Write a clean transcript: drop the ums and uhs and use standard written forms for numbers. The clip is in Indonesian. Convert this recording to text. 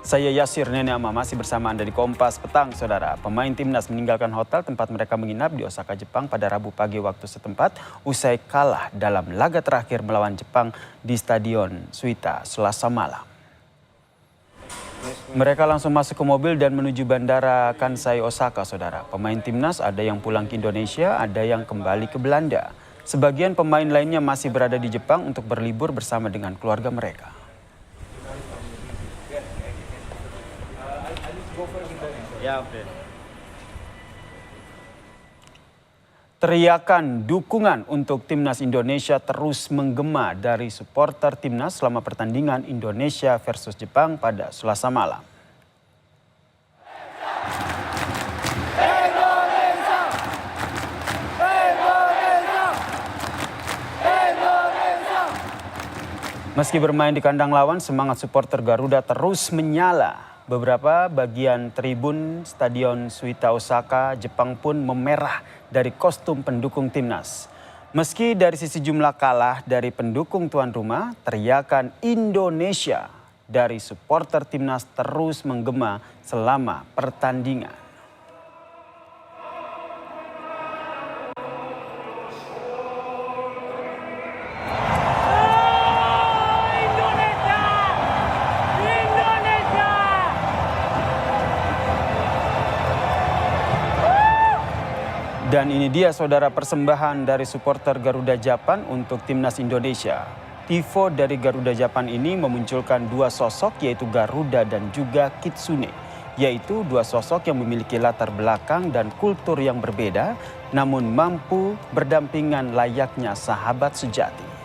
Saya Yasir Nenek Ama masih bersama Anda di Kompas Petang, Saudara. Pemain timnas meninggalkan hotel tempat mereka menginap di Osaka, Jepang pada Rabu pagi waktu setempat usai kalah dalam laga terakhir melawan Jepang di Stadion Suita Selasa malam. Mereka langsung masuk ke mobil dan menuju Bandara Kansai Osaka, Saudara. Pemain timnas ada yang pulang ke Indonesia, ada yang kembali ke Belanda. Sebagian pemain lainnya masih berada di Jepang untuk berlibur bersama dengan keluarga mereka. Teriakan dukungan untuk timnas Indonesia terus menggema dari supporter timnas selama pertandingan Indonesia versus Jepang pada Selasa malam. Meski bermain di kandang lawan, semangat supporter Garuda terus menyala. Beberapa bagian tribun Stadion Suita Osaka, Jepang pun memerah dari kostum pendukung timnas. Meski dari sisi jumlah kalah dari pendukung tuan rumah, teriakan Indonesia dari supporter timnas terus menggema selama pertandingan. Dan ini dia, Saudara, persembahan dari supporter Garuda Japan untuk timnas Indonesia. Tifo dari Garuda Japan ini memunculkan dua sosok, yaitu Garuda dan juga Kitsune. Yaitu dua sosok yang memiliki latar belakang dan kultur yang berbeda, namun mampu berdampingan layaknya sahabat sejati.